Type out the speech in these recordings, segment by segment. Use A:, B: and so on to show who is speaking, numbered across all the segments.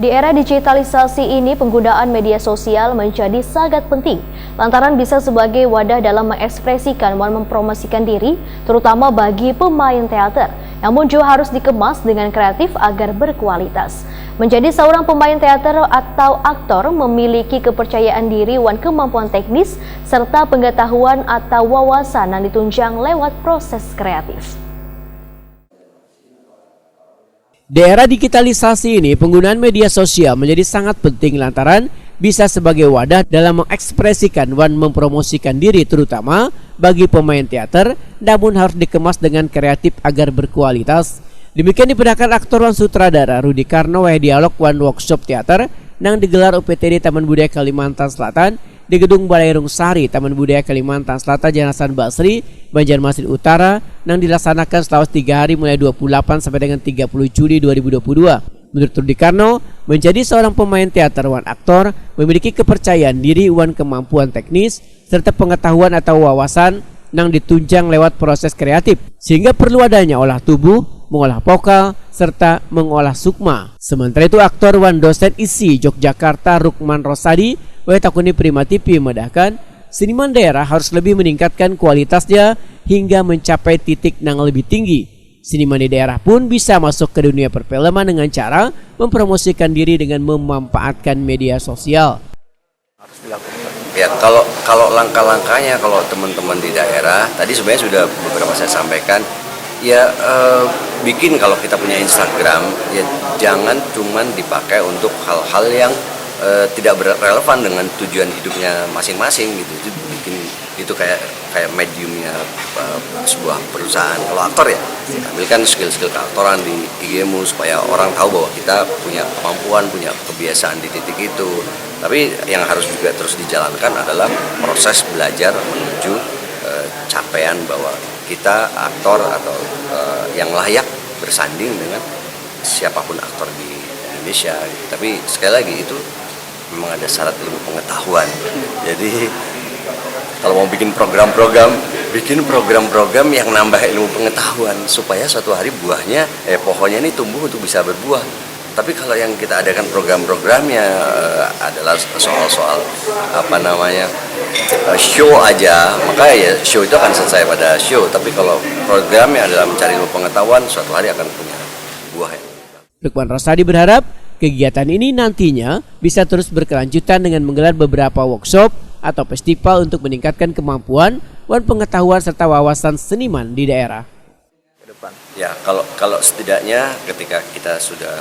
A: Di era digitalisasi ini, penggunaan media sosial menjadi sangat penting, lantaran bisa sebagai wadah dalam mengekspresikan dan mempromosikan diri, terutama bagi pemain teater. Namun juga harus dikemas dengan kreatif agar berkualitas. Menjadi seorang pemain teater atau aktor memiliki kepercayaan diri dan kemampuan teknis, serta pengetahuan atau wawasan yang ditunjang lewat proses kreatif.
B: Di era digitalisasi ini, penggunaan media sosial menjadi sangat penting lantaran bisa sebagai wadah dalam mengekspresikan dan mempromosikan diri terutama bagi pemain teater, namun harus dikemas dengan kreatif agar berkualitas. Demikian dipedahkan aktor dan sutradara Rudi Karno dialog wan workshop teater yang digelar UPTD Taman Budaya Kalimantan Selatan di Gedung Balai Rung Sari, Taman Budaya Kalimantan Selatan, Jalan Hasan Basri, Banjarmasin Utara, yang dilaksanakan selama 3 hari mulai 28 sampai dengan 30 Juli 2022. Menurut Rudi Karno, menjadi seorang pemain teater wan aktor memiliki kepercayaan diri wan kemampuan teknis serta pengetahuan atau wawasan yang ditunjang lewat proses kreatif, sehingga perlu adanya olah tubuh, mengolah vokal, serta mengolah sukma. Sementara itu aktor wan dosen ISI Yogyakarta Rukman Rosadi Takuni Prima TV medahkan seniman daerah harus lebih meningkatkan kualitasnya hingga mencapai titik yang lebih tinggi. Seniman di daerah pun bisa masuk ke dunia perfilman dengan cara mempromosikan diri dengan memanfaatkan media sosial.
C: Ya, kalau langkah-langkahnya, kalau teman-teman di daerah tadi sebenarnya sudah beberapa saya sampaikan. Ya bikin, kalau kita punya Instagram ya jangan cuman dipakai untuk hal-hal yang tidak relevan dengan tujuan hidupnya masing-masing gitu. Itu bikin itu kayak mediumnya sebuah perusahaan. Kalau aktor ya ambilkan skill-skill keaktoran di IG-mu supaya orang tahu bahwa kita punya kemampuan, punya kebiasaan di titik itu. Tapi yang harus juga terus dijalankan adalah proses belajar menuju capaian bahwa kita aktor atau yang layak bersanding dengan siapapun aktor di Indonesia. Tapi sekali lagi itu memang ada syarat ilmu pengetahuan. Jadi kalau mau bikin program-program yang nambah ilmu pengetahuan supaya suatu hari buahnya, pohonnya ini tumbuh untuk bisa berbuah. Tapi kalau yang kita adakan program-programnya adalah soal-soal show aja, maka ya show itu akan selesai pada show. Tapi kalau programnya adalah mencari ilmu pengetahuan, suatu hari akan punya buah.
B: Rukman Rosadi berharap kegiatan ini nantinya bisa terus berkelanjutan dengan menggelar beberapa workshop atau festival untuk meningkatkan kemampuan dan pengetahuan serta wawasan seniman di daerah.
C: Ya, kalau setidaknya ketika kita sudah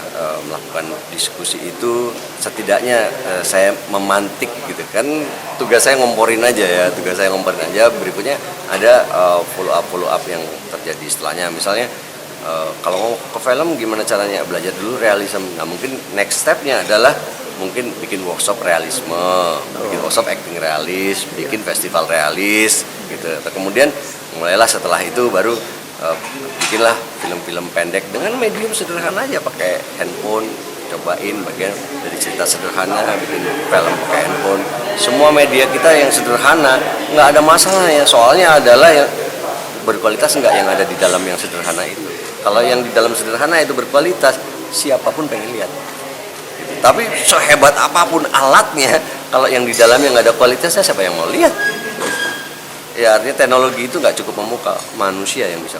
C: melakukan diskusi itu, setidaknya saya memantik gitu kan, tugas saya ngomporin aja. Berikutnya ada follow up yang terjadi setelahnya. Misalnya kalau mau ke film gimana caranya, belajar dulu realisme. Nah mungkin next stepnya adalah mungkin bikin workshop realisme, bikin workshop acting realis, bikin festival realis gitu. Kemudian mulailah setelah itu baru bikinlah film-film pendek dengan medium sederhana aja, pakai handphone, cobain bagian dari cerita sederhana, bikin film pakai handphone. Semua media kita yang sederhana nggak ada masalah ya, soalnya adalah yang berkualitas nggak yang ada di dalam yang sederhana itu. Kalau yang di dalam sederhana itu berkualitas, siapapun pengen lihat. Tapi sehebat apapun alatnya, kalau yang di dalamnya nggak ada kualitasnya, siapa yang mau lihat? Ya artinya teknologi itu nggak cukup memukau, manusia yang bisa.